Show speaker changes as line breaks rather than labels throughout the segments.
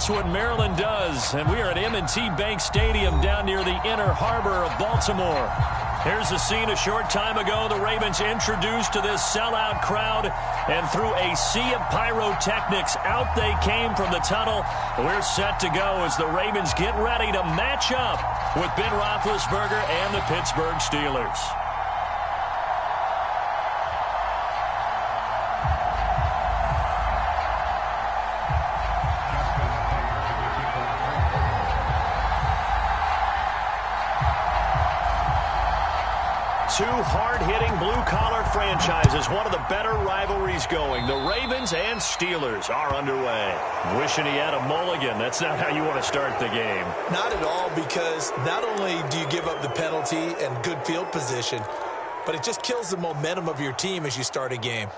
That's what Maryland does, and we are at M&T Bank Stadium down near the Inner Harbor of Baltimore. Here's the scene a short time ago. The Ravens introduced to this sellout crowd, and through a sea of pyrotechnics, out they came from the tunnel. We're set to go as the Ravens get ready to match up with Ben Roethlisberger and the Pittsburgh Steelers. Two hard-hitting blue-collar franchises, one of the better rivalries going. The Ravens and Steelers are underway. Wishing he had a mulligan. That's not how you want to start the game.
Not at all, because not only do you give up the penalty and good field position, but it just kills the momentum of your team as you start a game.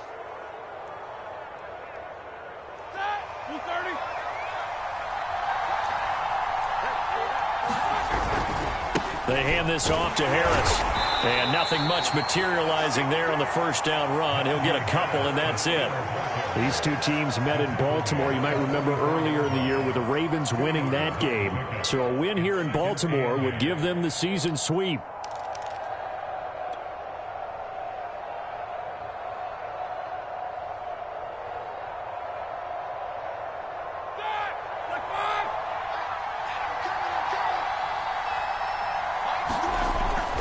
They hand this off to Harris. And nothing much materializing there on the first down run. He'll get a couple, and that's it. These two teams met in Baltimore. You might remember earlier in the year with the Ravens winning that game. So a win here in Baltimore would give them the season sweep.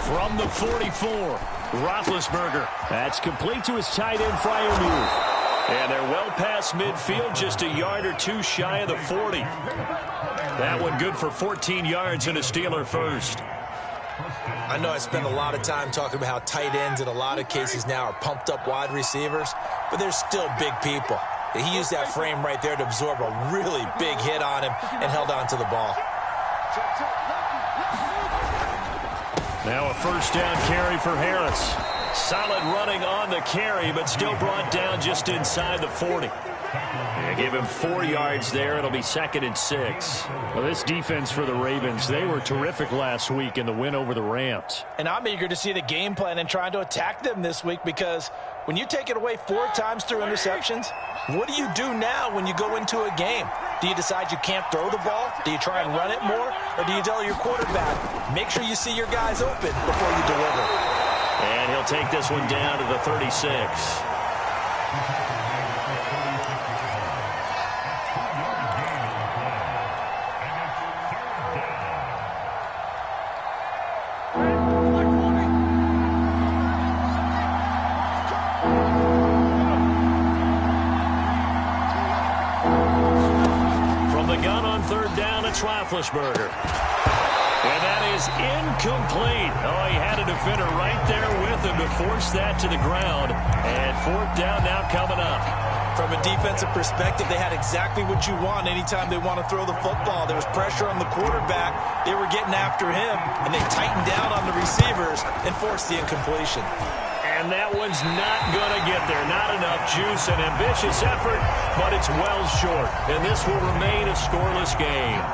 From the 44, Roethlisberger. That's complete to his tight end, Freiermuth. And they're well past midfield, just a yard or two shy of the 40. That one good for 14 yards and a Steeler first.
I know I spend a lot of time talking about how tight ends in a lot of cases now are pumped up wide receivers, but they're still big people. He used that frame right there to absorb a really big hit on him and held on to the ball.
Now a first down carry for Harris. Solid running on the carry, but still brought down just inside the 40. They give him 4 yards there. It'll be 2nd and 6. Well, this defense for the Ravens, they were terrific last week in the win over the Rams.
And I'm eager to see the game plan and trying to attack them this week, because when you take it away 4 times through interceptions, what do you do now when you go into a game? Do you decide you can't throw the ball? Do you try and run it more? Or do you tell your quarterback, make sure you see your guys open before you deliver?
And he'll take this one down to the 36. Roethlisberger. And that is incomplete. Oh, he had a defender right there with him to force that to the ground. And 4th down now coming up.
From a defensive perspective, they had exactly what you want anytime they want to throw the football. There was pressure on the quarterback. They were getting after him, and they tightened down on the receivers and forced the incompletion.
And that one's not going to get there. Not enough juice. An ambitious effort, but it's well short. And this will remain a scoreless game.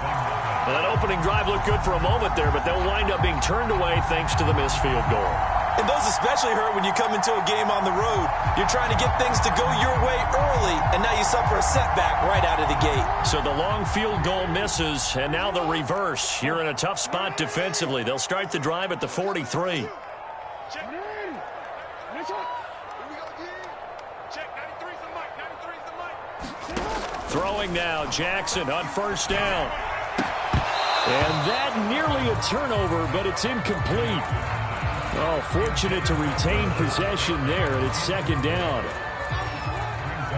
Well, that opening drive looked good for a moment there, but they'll wind up being turned away thanks to the missed field goal.
And those especially hurt when you come into a game on the road. You're trying to get things to go your way early, and now you suffer a setback right out of the gate.
So the long field goal misses, and now the reverse. You're in a tough spot defensively. They'll start the drive at the 43. Throwing now, Jackson on first down. And that nearly a turnover, but it's incomplete. Oh, fortunate to retain possession there, and it's 2nd down.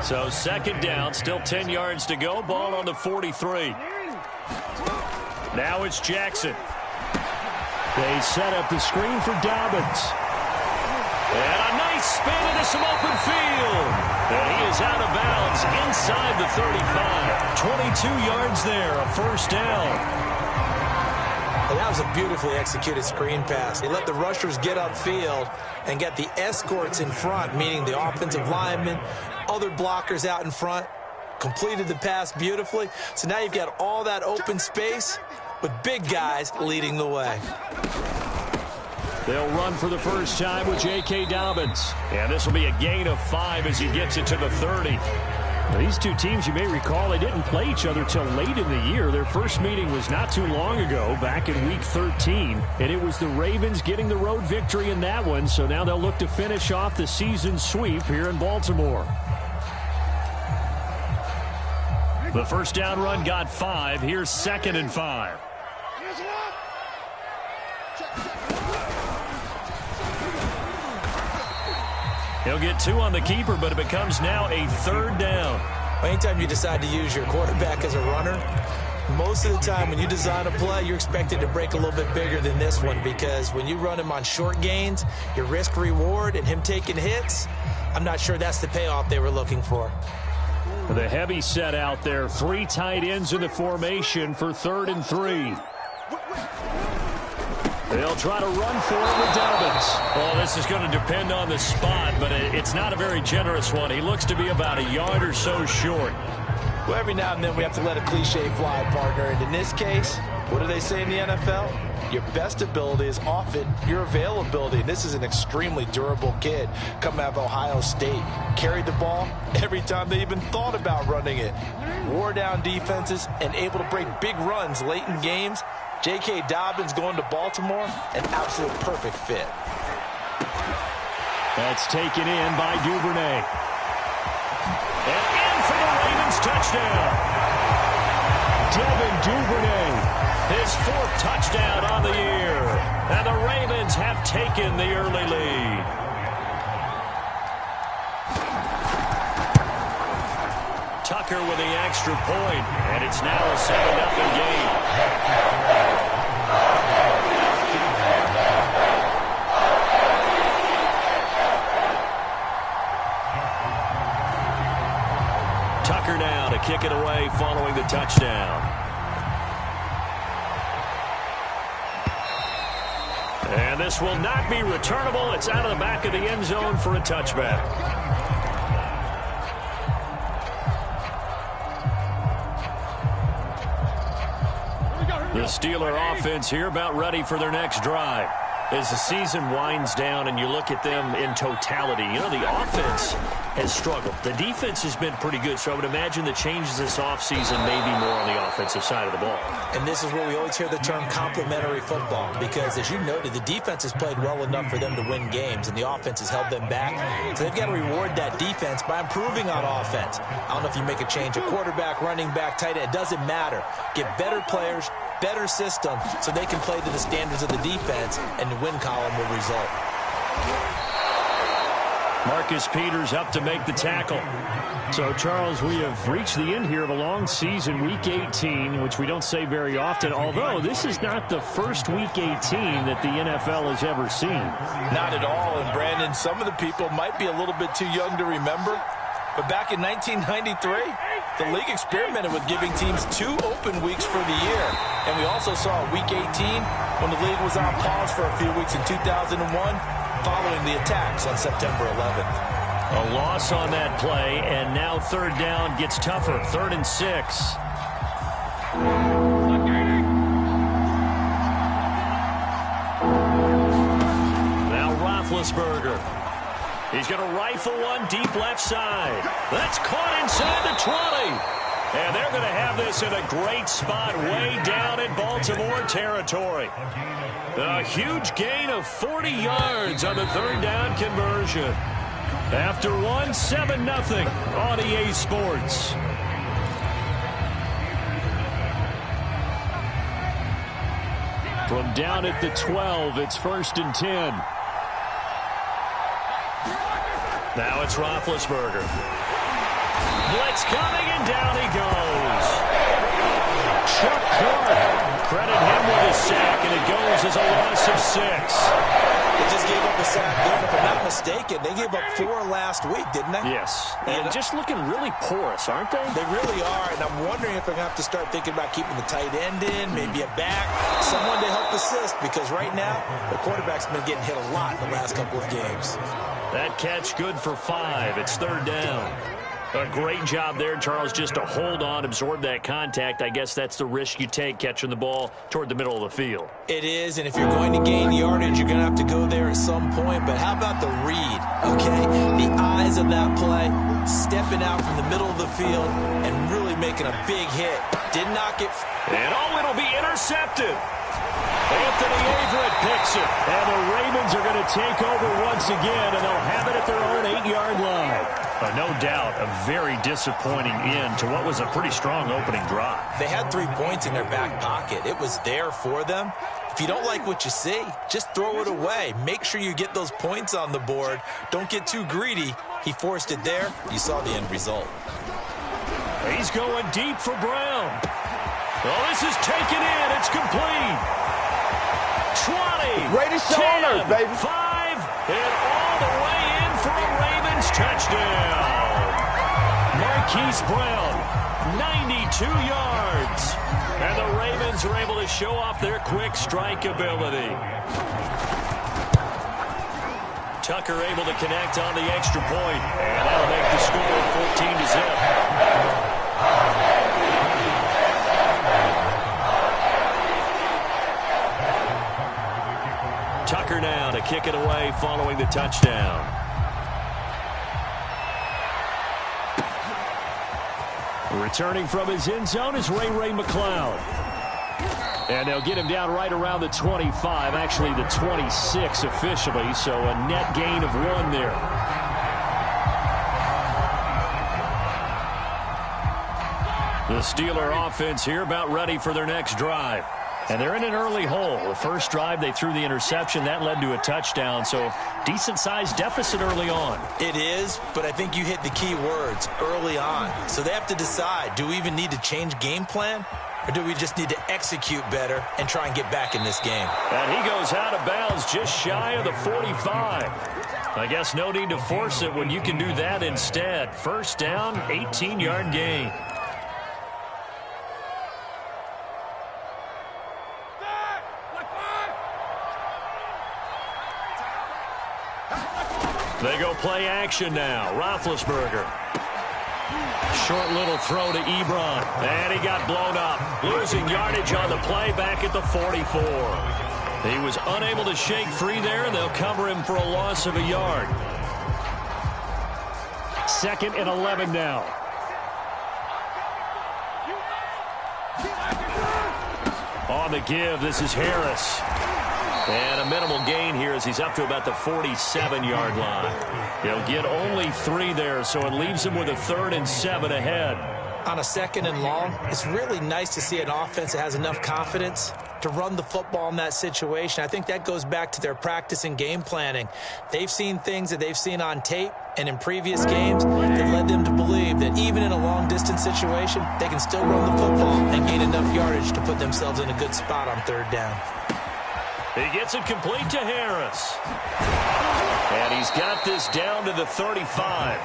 So 2nd down, still 10 yards to go. Ball on the 43. Now it's Jackson. They set up the screen for Dobbins. And a nice spin into some open field. And he is out of bounds inside the 35. 22 yards there, a first down.
And that was a beautifully executed screen pass. They let the rushers get upfield and get the escorts in front, meaning the offensive linemen, other blockers out in front, completed the pass beautifully. So now you've got all that open space with big guys leading the way.
They'll run for the first time with J.K. Dobbins. And this will be a gain of 5 as he gets it to the 30. These two teams, you may recall, they didn't play each other till late in the year. Their first meeting was not too long ago, back in Week 13. And it was the Ravens getting the road victory in that one. So now they'll look to finish off the season sweep here in Baltimore. The first down run got 5. Here's 2nd and 5. He'll get 2 on the keeper, but it becomes now a 3rd down.
Anytime you decide to use your quarterback as a runner, most of the time when you design a play, you're expected to break a little bit bigger than this one, because when you run him on short gains, your risk-reward and him taking hits, I'm not sure that's the payoff they were looking for.
The heavy set out there. 3 tight ends in the formation for 3rd and 3. They'll try to run for it with Dobbins. Well, this is going to depend on the spot, but it's not a very generous one. He looks to be about a yard or so short.
Well, every now and then we have to let a cliche fly, partner. And in this case, what do they say in the NFL? Your best ability is often your availability. And this is an extremely durable kid coming out of Ohio State. Carried the ball every time they even thought about running it. Wore down defenses and able to break big runs late in games. J.K. Dobbins going to Baltimore, an absolute perfect fit.
That's taken in by Duvernay. And in for the Ravens touchdown. Devin Duvernay, his 4th touchdown on the year. And the Ravens have taken the early lead. Tucker with the extra point, and it's now a 7-0 game. Tucker now to kick it away following the touchdown. And this will not be returnable. It's out of the back of the end zone for a touchback. The Steeler offense here about ready for their next drive. As the season winds down and you look at them in totality, you know, the offense has struggled. The defense has been pretty good, so I would imagine the changes this offseason may be more on the offensive side of the ball.
And this is where we always hear the term complementary football, because as you noted, the defense has played well enough for them to win games, and the offense has held them back. So they've got to reward that defense by improving on offense. I don't know if you make a change, a quarterback, running back, tight end, it doesn't matter. Get better players, better system, so they can play to the standards of the defense, and the win column will result.
Marcus Peters up to make the tackle. So, Charles, we have reached the end here of a long season, Week 18, which we don't say very often, although this is not the first Week 18 that the NFL has ever seen.
Not at all, and Brandon, some of the people might be a little bit too young to remember, but back in 1993, the league experimented with giving teams 2 open weeks for the year. And we also saw Week 18 when the league was on pause for a few weeks in 2001 following the attacks on September 11th.
A loss on that play, and now 3rd down gets tougher. 3rd and 6. Now Roethlisberger. He's going to rifle one deep left side. That's caught inside the 20. And they're going to have this in a great spot way down in Baltimore territory. A huge gain of 40 yards on the 3rd down conversion. After 7-0 on EA Sports. From down at the 12, it's 1st and 10. Now it's Roethlisberger. Blitz coming, and down he goes. Chuck Clark. Credit him with a sack, and it goes as a loss of 6.
They just gave up a sack there, and if I'm not mistaken, they gave up 4 last week, didn't they?
Yes. And just looking really porous, aren't they?
They really are, and I'm wondering if they're going to have to start thinking about keeping the tight end in, maybe a back, someone to help assist, because right now, the quarterback's been getting hit a lot in the last couple of games.
That catch good for 5. It's 3rd down. A great job there, Charles, just to hold on, absorb that contact. I guess that's the risk you take catching the ball toward the middle of the field.
It is, and if you're going to gain yardage, you're going to have to go there at some point. But how about the read, okay? The eyes of that play, stepping out from the middle of the field and really making a big hit. Did not get...
And it'll be intercepted. Anthony Averett picks it. And the Ravens are going to take over once again, and they'll have it at their own 8-yard line. No doubt a very disappointing end to what was a pretty strong opening drive.
They had 3 points in their back pocket. It was there for them. If you don't like what you see, just throw it away. Make sure you get those points on the board. Don't get too greedy. He forced it there. You saw the end result.
He's going deep for Brown. Well, this is taken in. It's complete. 20.
Greatest show on earth, baby.
5, and all the way in for a Ravens touchdown. Marquise Brown, 92 yards. And the Ravens are able to show off their quick strike ability. Tucker able to connect on the extra point. And that'll make the score 14-0. Tucker now to kick it away following the touchdown. Returning from his end zone is Ray McCloud. And they'll get him down right around the 25, actually the 26 officially, so a net gain of 1 there. The Steeler offense here about ready for their next drive. And they're in an early hole. The first drive, they threw the interception. That led to a touchdown, so decent-sized deficit early on.
It is, but I think you hit the key words, early on. So they have to decide, do we even need to change game plan? Or do we just need to execute better and try and get back in this game?
And he goes out of bounds just shy of the 45. I guess no need to force it when you can do that instead. First down, 18-yard gain. They go play action now. Roethlisberger. Short little throw to Ebron. And he got blown up. Losing yardage on the play back at the 44. He was unable to shake free there, and they'll cover him for a loss of a yard. 2nd and 11 now. On the give, this is Harris. And a minimal gain here as he's up to about the 47-yard line. He'll get only 3 there, so it leaves him with a 3rd and 7 ahead.
On a 2nd and long, it's really nice to see an offense that has enough confidence to run the football in that situation. I think that goes back to their practice and game planning. They've seen things that they've seen on tape and in previous games that led them to believe that even in a long-distance situation, they can still run the football and gain enough yardage to put themselves in a good spot on 3rd down.
He gets it complete to Harris. And he's got this down to the 35.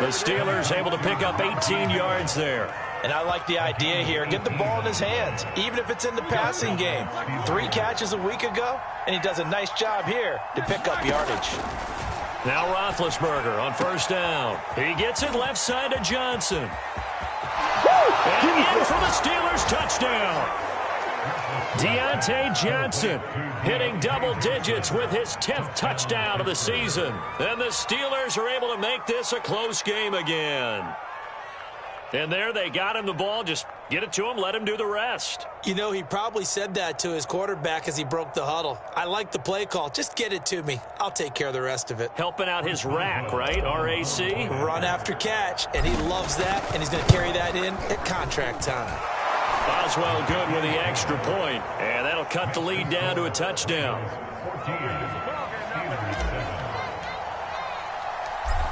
The Steelers able to pick up 18 yards there.
And I like the idea here. Get the ball in his hands, even if it's in the passing game. 3 catches a week ago, and he does a nice job here to pick up yardage.
Now Roethlisberger on 1st down. He gets it left side to Johnson. And in for the Steelers touchdown. Deontay Johnson hitting double digits with his 10th touchdown of the season. And the Steelers are able to make this a close game again. And there they got him the ball. Just get it to him, let him do the rest.
You know, he probably said that to his quarterback as he broke the huddle. I like the play call. Just get it to me. I'll take care of the rest of it.
Helping out his rack, right? RAC?
Run after catch, and he loves that, and he's going to carry that in at contract time.
Boswell good with the extra point, and that'll cut the lead down to a touchdown.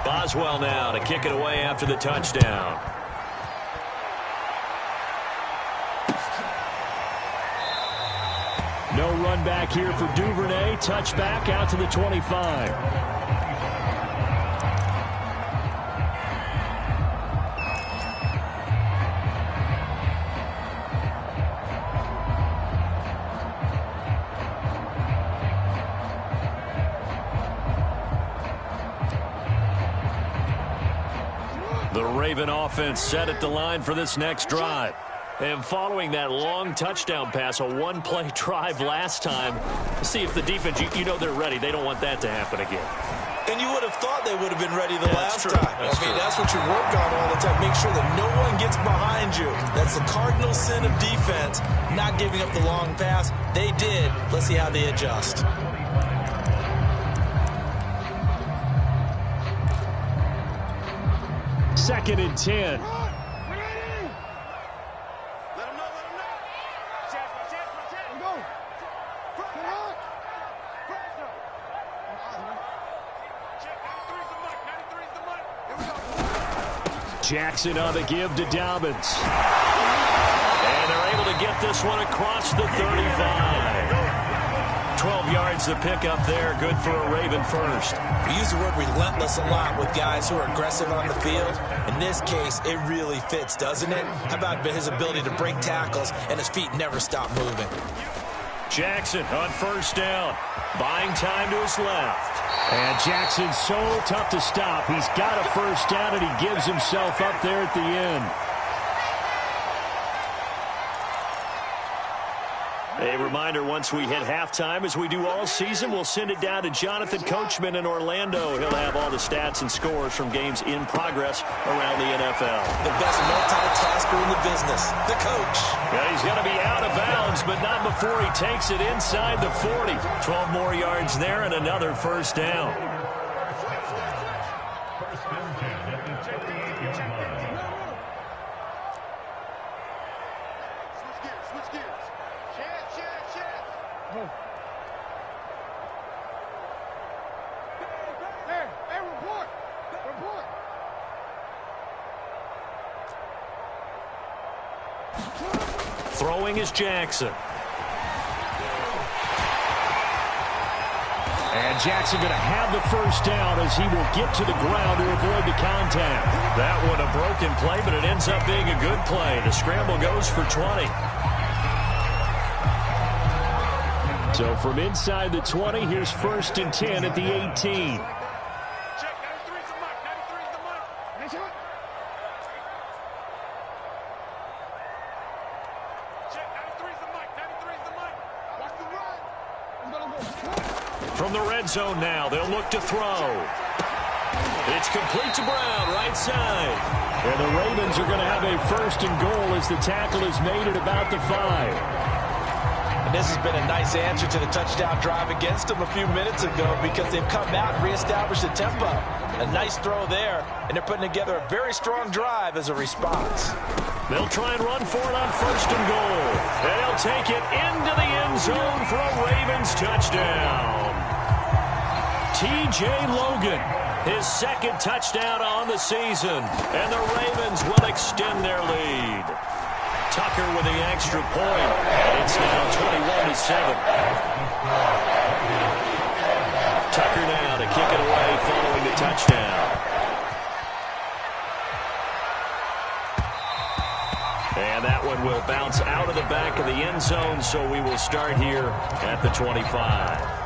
Boswell now to kick it away after the touchdown. No run back here for Duvernay. Touchback out to the 25. The Raven offense set at the line for this next drive. And following that long touchdown pass, a one-play drive last time, see if the defense, you know they're ready. They don't want that to happen again.
And you would have thought they would have been ready the last
true.
time. That's what you work on all the time. Make sure that no one gets behind you. That's the cardinal sin of defense, not giving up the long pass. They did. Let's see how they adjust.
Second and 10. Jackson on the give to Dobbins. And they're able to get this one across the 35. 12 yards to pick up there. Good for a Raven first.
We use the word relentless a lot with guys who are aggressive on the field. In this case, it really fits, doesn't it? How about his ability to break tackles and his feet never stop moving?
Jackson on first down. Buying time to his left. And Jackson's so tough to stop. He's got a first down, and he gives himself up there at the end. A reminder, once we hit halftime, as we do all season, we'll send it down to Jonathan Coachman in Orlando. He'll have all the stats and scores from games in progress around the NFL.
The best multitasker in the business, the coach.
Yeah, he's going to be out of bounds, but not before he takes it inside the 40. 12 more yards there and another first down. Throwing is Jackson. And Jackson going to have the first down as he will get to the ground to avoid the contact. That one a broken play, but it ends up being a good play. The scramble goes for 20. So from inside the 20, here's first and 10 at the 18. From the red zone now, they'll look to throw. It's complete to Brown, right side. And the Ravens are going to have a first and goal as the tackle is made at about the 5.
And this has been a nice answer to the touchdown drive against them a few minutes ago because they've come out and reestablished the tempo. A nice throw there, and they're putting together a very strong drive as a response.
They'll try and run for it on first and goal. And they'll take it into the end zone for a Ravens touchdown. T.J. Logan, his second touchdown on the season. And the Ravens will extend their lead. Tucker with the extra point. And it's now 21-7. Tucker now to kick it away following the touchdown. And that one will bounce out of the back of the end zone, so we will start here at the 25.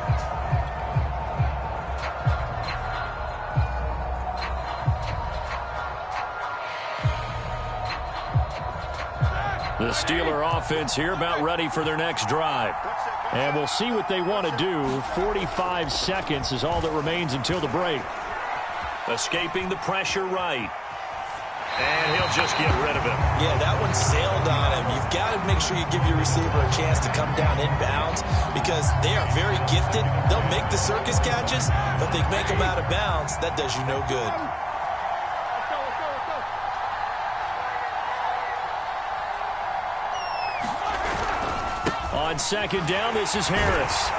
The Steeler offense here about ready for their next drive. And we'll see what they want to do. 45 seconds is all that remains until the break. Escaping the pressure right. And he'll just get rid of him.
Yeah, that one sailed on him. You've got to make sure you give your receiver a chance to come down inbounds because they are very gifted. They'll make the circus catches, but they make them out of bounds. That does you no good.
On second down, this is Harris.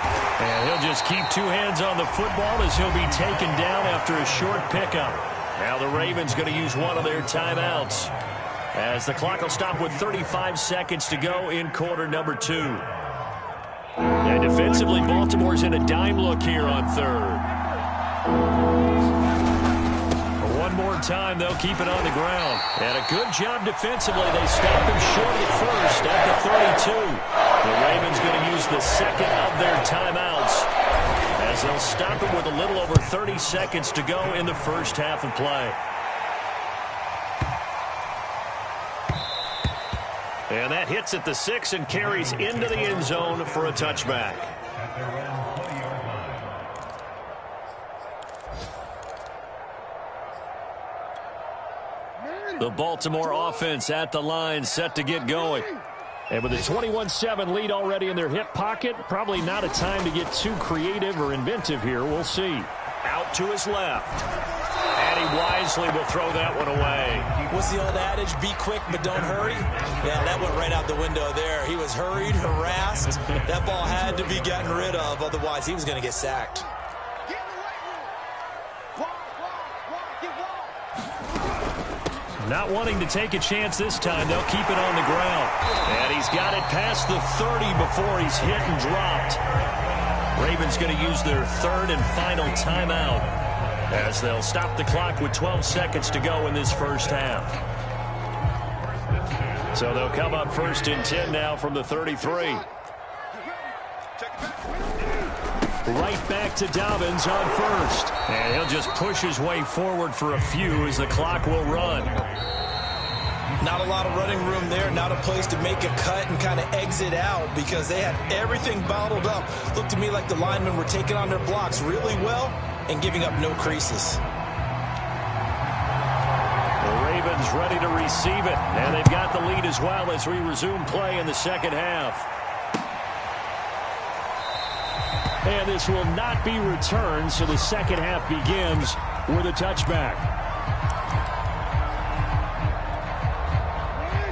And he'll just keep two hands on the football as he'll be taken down after a short pickup. Now the Ravens going to use one of their timeouts as the clock will stop with 35 seconds to go in quarter number 2. And defensively, Baltimore's in a dime look here on third. One more time, they'll keep it on the ground. And a good job defensively. They stopped him short of the first at the 32. The Ravens going to use the second of their timeouts as they'll stop him with a little over 30 seconds to go in the first half of play. And that hits at the 6 and carries into the end zone for a touchback. The Baltimore offense at the line, set to get going. And with a 21-7 lead already in their hip pocket, probably not a time to get too creative or inventive here. We'll see. Out to his left. And he wisely will throw that one away.
What's the old adage? Be quick, but don't hurry. Yeah, that went right out the window there. He was hurried, harassed. That ball had to be gotten rid of. Otherwise, he was going to get sacked.
Not wanting to take a chance this time, they'll keep it on the ground. And he's got it past the 30 before he's hit and dropped. Ravens going to use their third and final timeout as they'll stop the clock with 12 seconds to go in this first half. So they'll come up first and 10 now from the 33. Right back to Dobbins on first. And he'll just push his way forward for a few as the clock will run.
Not a lot of running room there. Not a place to make a cut and kind of exit out because they had everything bottled up. Looked to me like the linemen were taking on their blocks really well and giving up no creases.
The Ravens ready to receive it. And they've got the lead as well as we resume play in the second half. And this will not be returned, so the second half begins with a touchback.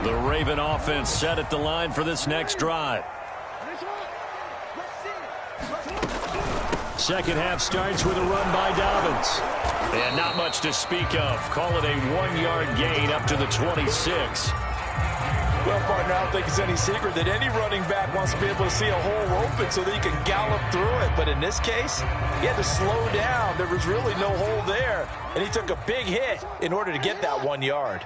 The Raven offense set at the line for this next drive. Second half starts with a run by Dobbins. And not much to speak of. Call it a 1-yard gain up to the 26.
Well, partner, I don't think it's any secret that any running back wants to be able to see a hole open so that he can gallop through it. But in this case, he had to slow down. There was really no hole there, and he took a big hit in order to get that 1 yard.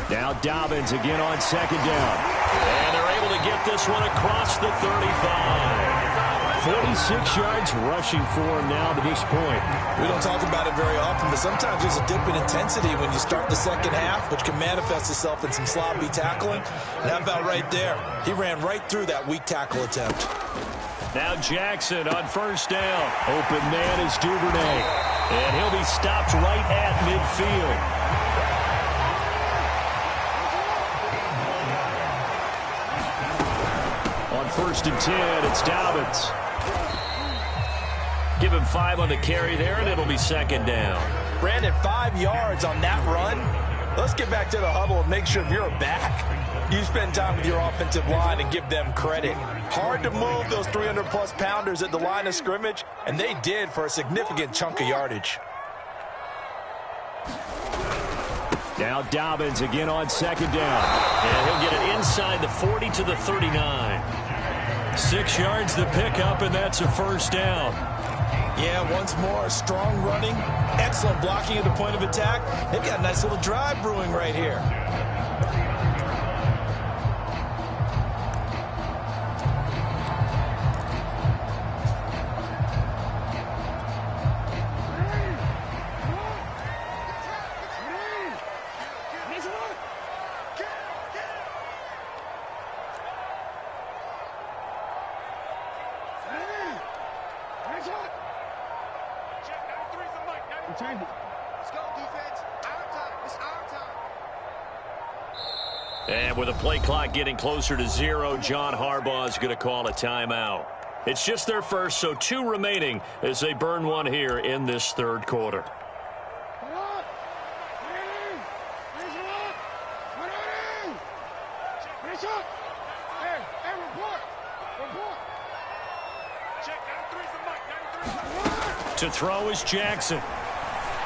Now Dobbins again on second down. And they're able to get this one across the 35. 46 yards rushing for him now to this point.
We don't talk about it very often, but sometimes there's a dip in intensity when you start the second half, which can manifest itself in some sloppy tackling. And how about right there? He ran right through that weak tackle attempt.
Now Jackson on first down. Open man is Duvernay. And he'll be stopped right at midfield. First and 10, it's Dobbins. Give him 5 on the carry there, and it'll be second down.
Brandon, 5 yards on that run. Let's get back to the huddle and make sure if you're back, you spend time with your offensive line and give them credit. Hard to move those 300-plus pounders at the line of scrimmage, and they did for a significant chunk of yardage.
Now Dobbins again on second down. And he'll get it inside the 40 to the 39. 6 yards the pickup, and that's a first down.
Yeah, once more, strong running, excellent blocking at the point of attack. They've got a nice little drive brewing right here.
And with the play clock getting closer to 0, John Harbaugh is going to call a timeout. It's just their first, so 2 remaining as they burn one here in this third quarter. To throw is Jackson.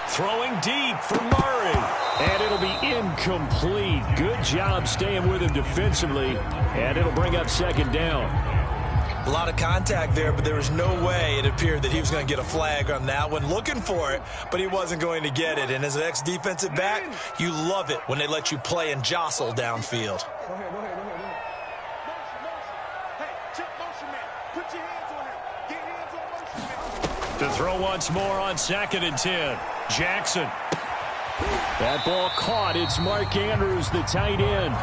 Throwing deep for Murray. And it'll be incomplete. Good job staying with him defensively. And it'll bring up second down.
A lot of contact there, but there was no way it appeared that he was going to get a flag on that one. Looking for it, but he wasn't going to get it. And as an ex-defensive back, you love it when they let you play and jostle downfield.
Go ahead. Hey, check motion man.
To throw once more on 2nd and 10. Jackson. That ball caught. It's Mark Andrews, the tight end.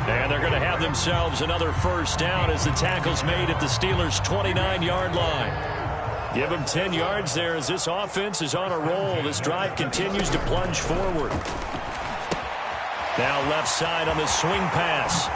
And they're going to have themselves another first down as the tackle's made at the Steelers' 29-yard line. Give them 10 yards there as this offense is on a roll. This drive continues to plunge forward. Now left side on the swing pass.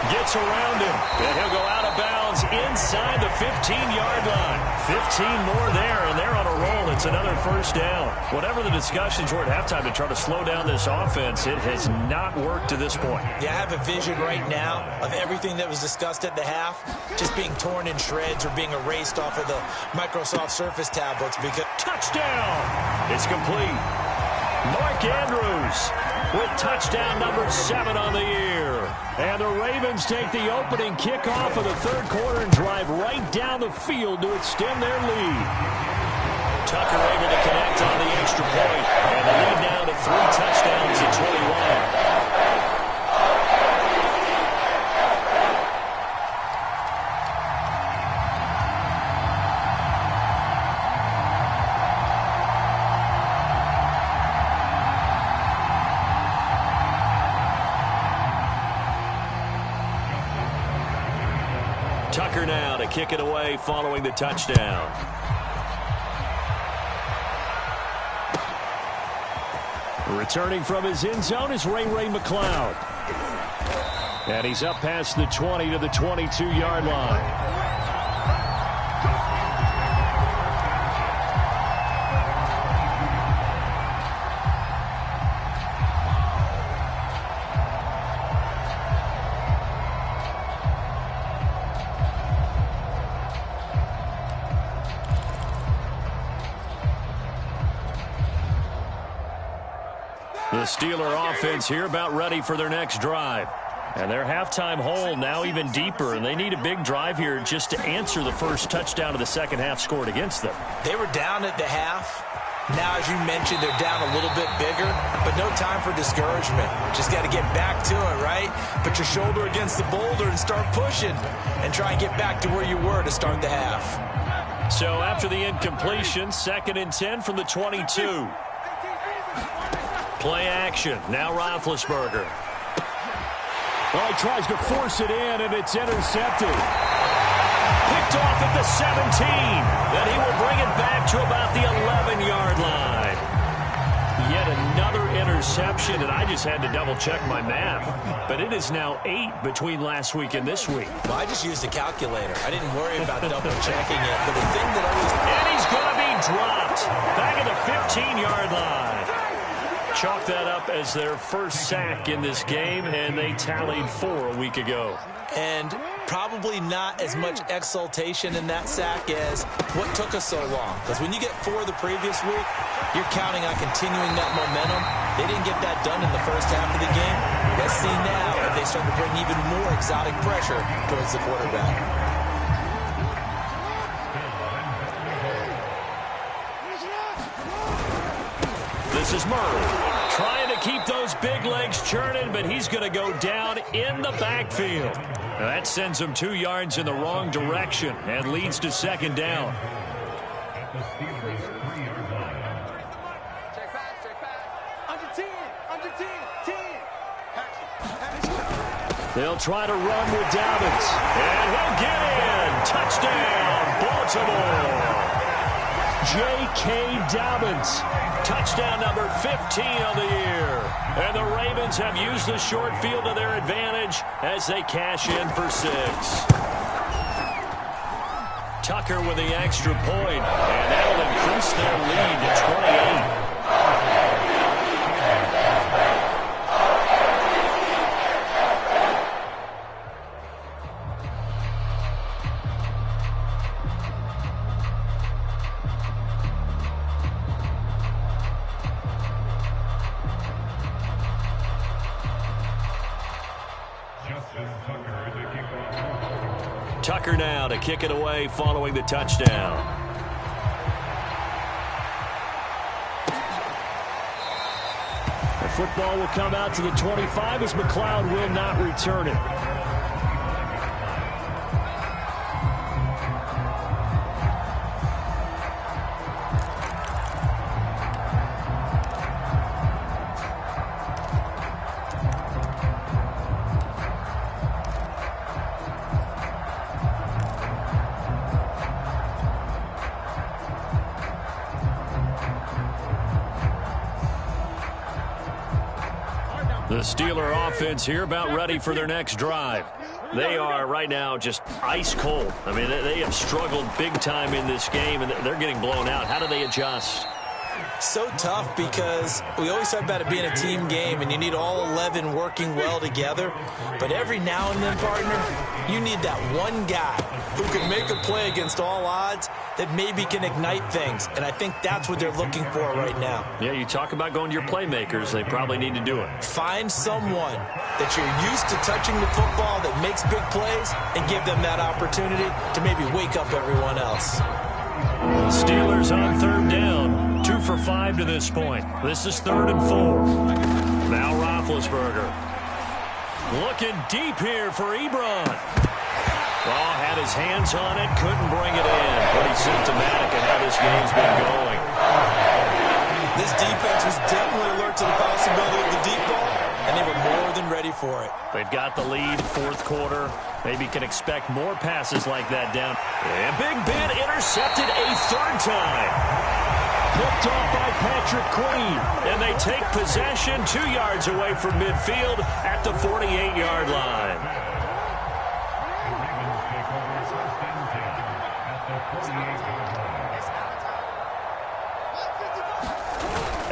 Gets around him, and he'll go out of bounds inside the 15-yard line. 15 more there, and they're on a roll. It's another first down. Whatever the discussions were at halftime to try to slow down this offense, it has not worked to this point.
Yeah, I have a vision right now of everything that was discussed at the half just being torn in shreds or being erased off of the Microsoft Surface tablets. Because
touchdown! It's complete. Mark Andrews with touchdown number 7 on the year. And the Ravens take the opening kickoff of the third quarter and drive right down the field to extend their lead. Tucker able to connect on the extra point. And the lead now to 3 touchdowns at 21. Tucker now to kick it away following the touchdown. Returning from his end zone is Ray McCloud. And he's up past the 20 to the 22-yard line. The Steeler offense here about ready for their next drive. And their halftime hole now even deeper, and they need a big drive here just to answer the first touchdown of the second half scored against them.
They were down at the half. Now, as you mentioned, they're down a little bit bigger, but no time for discouragement. Just got to get back to it, right? Put your shoulder against the boulder and start pushing and try and get back to where you were to start the half.
So after the incompletion, 2nd and 10 from the 22. Play action. Now Roethlisberger. Well, he tries to force it in, and it's intercepted. Picked off at the 17. Then he will bring it back to about the 11-yard line. Yet another interception, and I just had to double-check my math. But it is now 8 between last week and this week.
Well, I just used a calculator. I didn't worry about double-checking it. But the thing that always...
And he's going to be dropped back at the 15-yard line. Chalk that up as their first sack in this game, and they tallied 4 a week ago.
And probably not as much exultation in that sack as what took us so long. Because when you get 4 the previous week, you're counting on continuing that momentum. They didn't get that done in the first half of the game. Let's see now if they start to bring even more exotic pressure towards the quarterback.
This is Murray trying to keep those big legs churning, but he's going to go down in the backfield. Now that sends him 2 yards in the wrong direction and leads to 2nd down.
Check back. Under 10.
They'll try to run with Dobbins. And he'll get in. Touchdown, Baltimore. J.K. Dobbins. Touchdown number 15 on the year. And the Ravens have used the short field to their advantage as they cash in for 6. Tucker with the extra point, and that'll increase their lead to 28. Tucker now to kick it away following the touchdown. The football will come out to the 25 as McCloud will not return it. The Steeler offense here about ready for their next drive. They are right now just ice cold. I mean, they have struggled big time in this game, and they're getting blown out. How do they adjust?
So tough because we always talk about it being a team game and you need all 11 working well together. But every now and then, partner, you need that one guy who can make a play against all odds that maybe can ignite things. And I think that's what they're looking for right now.
Yeah, you talk about going to your playmakers. They probably need to do it.
Find someone that you're used to touching the football that makes big plays and give them that opportunity to maybe wake up everyone else.
The Steelers on third down. 2 for 5 to this point. This is 3rd and 4. Now Roethlisberger. Looking deep here for Ebron. Oh, had his hands on it, couldn't bring it in. Pretty symptomatic of how this game's been going.
This defense was definitely alert to the possibility of the deep ball, and they were more than ready for it.
They've got the lead, 4th quarter. Maybe can expect more passes like that down. And Big Ben intercepted a 3rd time. Picked off by Patrick Queen. And they take possession 2 yards away from midfield at the 48-yard line.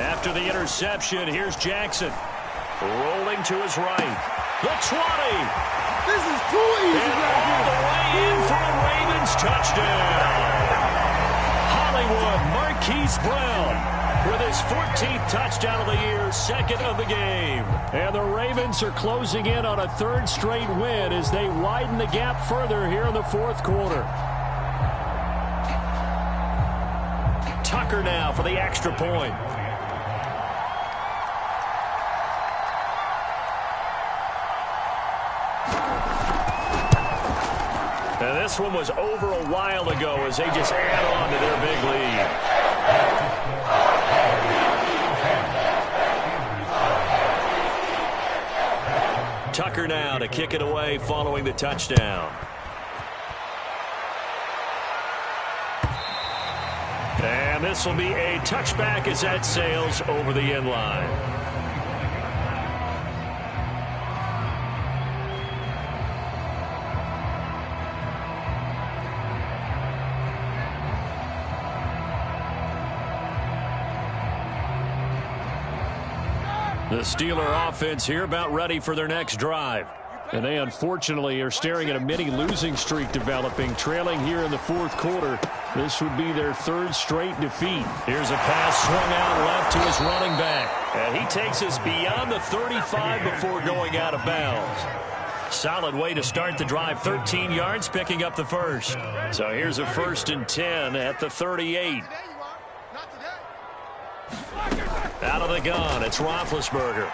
After the interception, here's Jackson. Rolling to his right. The 20.
This is too easy.
And all the way in for a Ravens touchdown. Hollywood Marquise Brown with his 14th touchdown of the year, 2nd of the game. And the Ravens are closing in on a 3rd straight win as they widen the gap further here in the 4th quarter. Tucker now for the extra point. And this one was over a while ago as they just add on to their big lead. Tucker now to kick it away following the touchdown. And this will be a touchback as that sails over the end line. The Steeler offense here about ready for their next drive. And they unfortunately are staring at a mini losing streak developing, trailing here in the 4th quarter. This would be their 3rd straight defeat. Here's a pass swung out left to his running back. And he takes us beyond the 35 before going out of bounds. Solid way to start the drive. 13 yards, picking up the first. So here's a 1st and 10 at the 38. Out of the gun, it's Roethlisberger.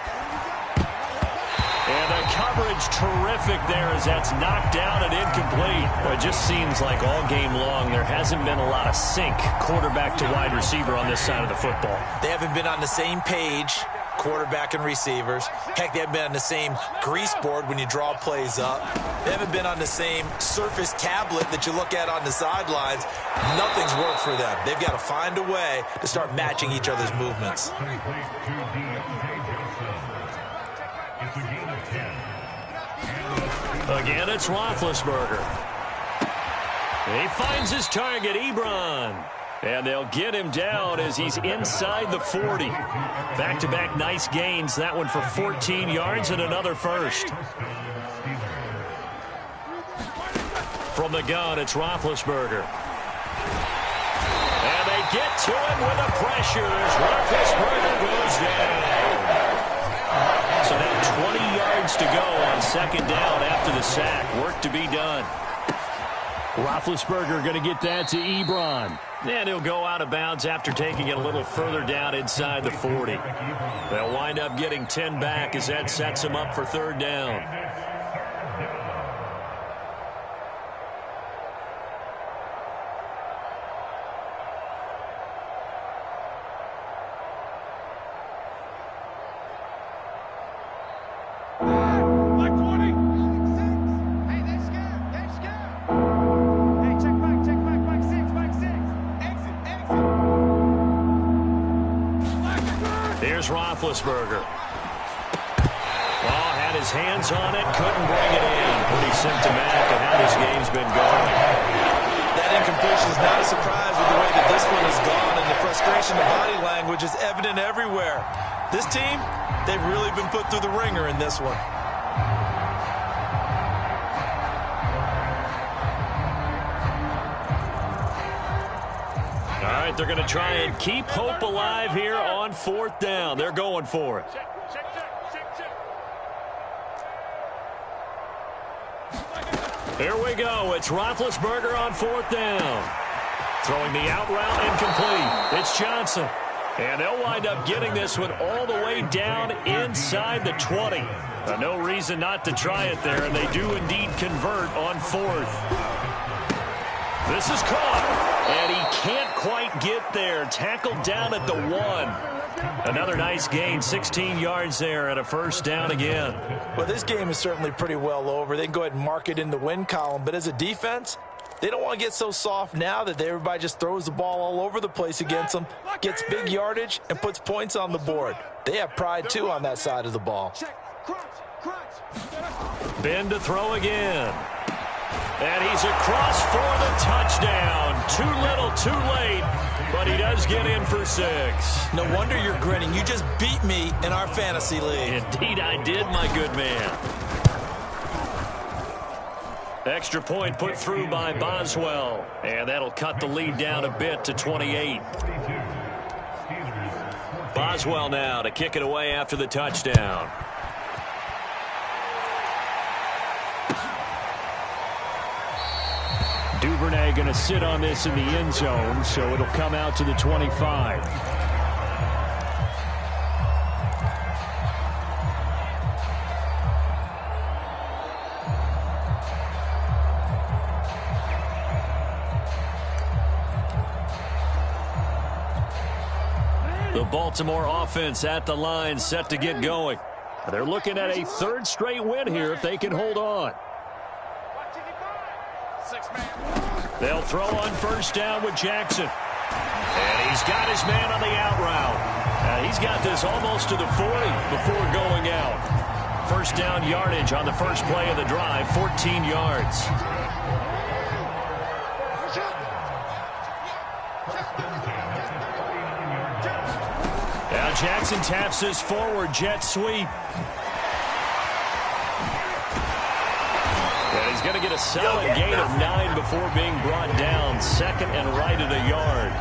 And the coverage terrific there as that's knocked down and incomplete. Well, it just seems like all game long there hasn't been a lot of sync quarterback to wide receiver on this side of the football.
They haven't been on the same page, quarterback and receivers. Heck, they haven't been on the same grease board when you draw plays up. They haven't been on the same Surface tablet that you look at on the sidelines. Nothing's worked for them. They've got to find a way to start matching each other's movements.
Again, it's Roethlisberger. He finds his target, Ebron. And they'll get him down as he's inside the 40. Back-to-back nice gains. That one for 14 yards and another first. From the gun, it's Roethlisberger. And they get to him with the pressure as Roethlisberger goes down. So now 20 yards to go on 2nd down after the sack. Work to be done. Roethlisberger going to get that to Ebron. And he'll go out of bounds after taking it a little further down inside the 40. They'll wind up getting 10 back as that sets him up for 3rd down. Roethlisberger. his hands on it, couldn't bring it in. Pretty symptomatic of how this game's been going.
That incompletion is not a surprise with the way that this one has gone, and the frustration of body language is evident everywhere. This team, they've really been put through the ringer in this one.
All right, they're going to try and keep hope alive here on 4th down. They're going for it. Here we go. It's Roethlisberger on 4th down. Throwing the out route incomplete. It's Johnson. And they'll wind up getting this one all the way down inside the 20. No reason not to try it there, and they do indeed convert on 4th. This is caught, and he can't quite get there. Tackled down at the 1. Another nice gain, 16 yards there and a 1st down again.
Well, this game is certainly pretty well over. They can go ahead and mark it in the win column, but as a defense, they don't want to get so soft now that everybody just throws the ball all over the place against them, gets big yardage, and puts points on the board. They have pride, too, on that side of the ball.
Ben to throw again. And he's across for the touchdown. Too little, too late, but he does get in for 6.
No wonder you're grinning. You just beat me in our fantasy league.
Indeed I did, my good man. Extra point put through by Boswell, and that'll cut the lead down a bit to 28. Boswell now to kick it away after the touchdown. Duvernay going to sit on this in the end zone, so it'll come out to the 25. The Baltimore offense at the line, set to get going. They're looking at a 3rd straight win here if they can hold on. They'll throw on 1st down with Jackson. And he's got his man on the out route. He's got this almost to the 40 before going out. 1st down yardage on the first play of the drive, 14 yards. Now Jackson taps his forward jet sweep. And he's going to get a solid gain of 9 before being brought down. 2nd and right at a yard.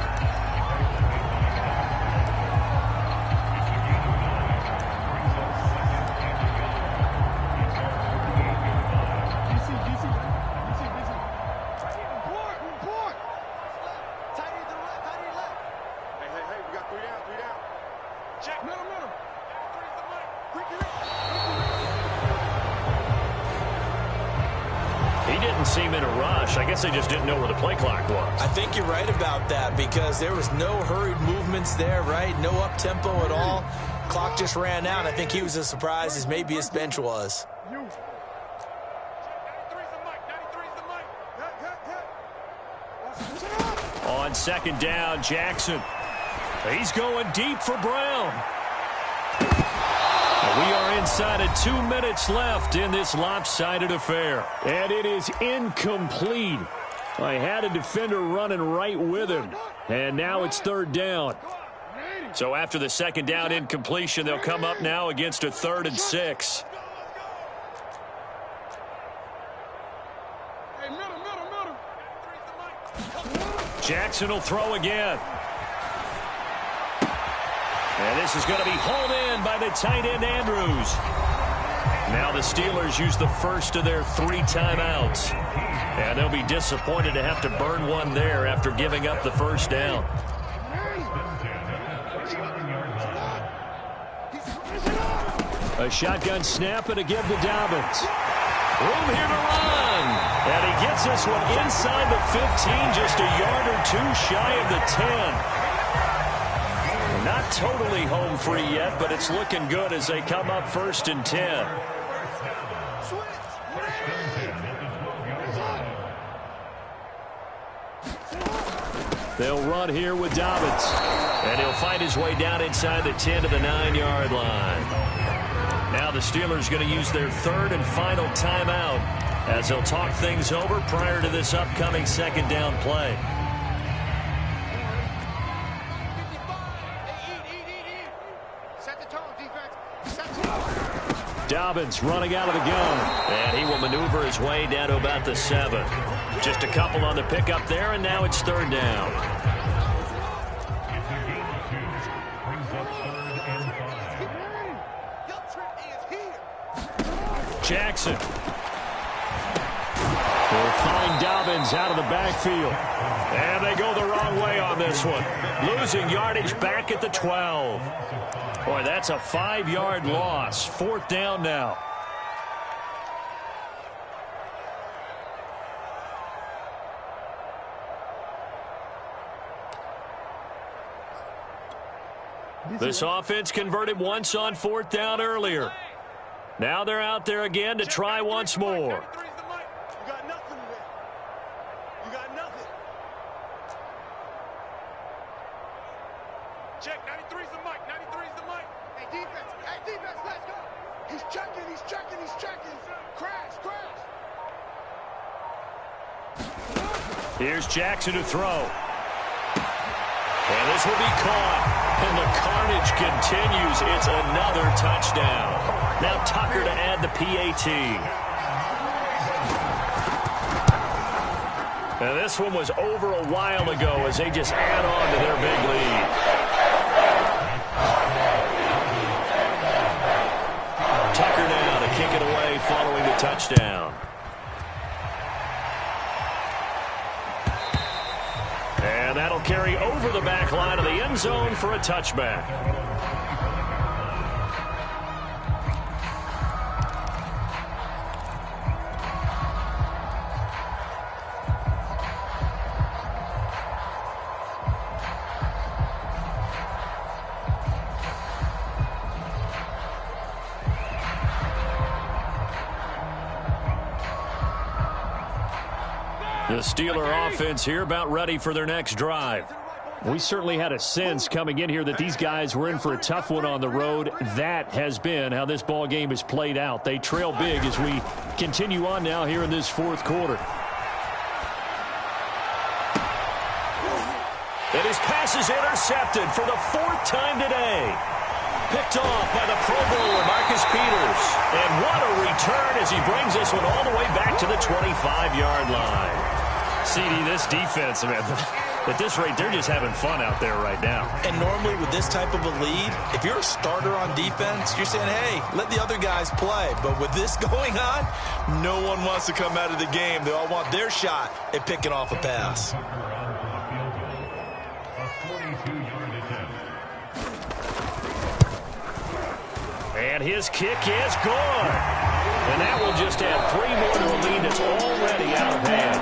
Seem in a rush. I guess they just didn't know where the play clock was.
I think you're right about that because there was no hurried movements there, right? No up-tempo at all. Clock just ran out. I think he was as surprised as maybe his bench was.
On 2nd down, Jackson. He's going deep for Brown. We are inside of 2 minutes left in this lopsided affair. And it is incomplete. I had a defender running right with him. And now it's 3rd down. So after the 2nd down incompletion, they'll come up now against a 3rd and 6. Jackson will throw again. And this is going to be hauled in by the tight end, Andrews. Now the Steelers use the first of their 3 timeouts. And they'll be disappointed to have to burn one there after giving up the 1st down. A shotgun snap and a give to Dobbins. Room here to run. And he gets this one inside the 15, just a yard or 2 shy of the 10. Not totally home free yet, but it's looking good as they come up 1st and 10. They'll run here with Dobbins. And he'll fight his way down inside the 10 to the 9-yard line. Now the Steelers going to use their third and final timeout as they'll talk things over prior to this upcoming second down play. Dobbins running out of the gun, and he will maneuver his way down to about the 7. Just a couple on the pickup there, and now it's third down. Jackson will find Dobbins out of the backfield. And they go the wrong way on this one. Losing yardage back at the 12. Boy, that's a 5-yard loss. Fourth down now. This offense converted once on fourth down earlier. Now they're out there again to try once more.
Check, 93's the mic, 93's the mic. Hey, defense, let's go. He's checking. Crash.
Here's Jackson to throw. And this will be caught. And the carnage continues. It's another touchdown. Now Tucker to add the PAT. And this one was over a while ago as they just add on to their big lead. Tucker now to kick it away following the touchdown. And that'll carry over the back line of the end zone for a touchback. The Steeler offense here about ready for their next drive. We certainly had a sense coming in here that these guys were in for a tough one on the road. That has been how this ball game is played out. They trail big as we continue on now here in this fourth quarter. And his pass is intercepted for the fourth time today. Picked off by the Pro Bowler, Marcus Peters. And what a return as he brings this one all the way back to the 25-yard line. CD, this defense, man, at this rate, they're just having fun out there right now.
And normally with this type of a lead, if you're a starter on defense, you're saying, hey, let the other guys play. But with this going on, no one wants to come out of the game. They all want their shot at picking off a pass.
And his kick is good. And that will just add 3 more to a lead that's already out of hand.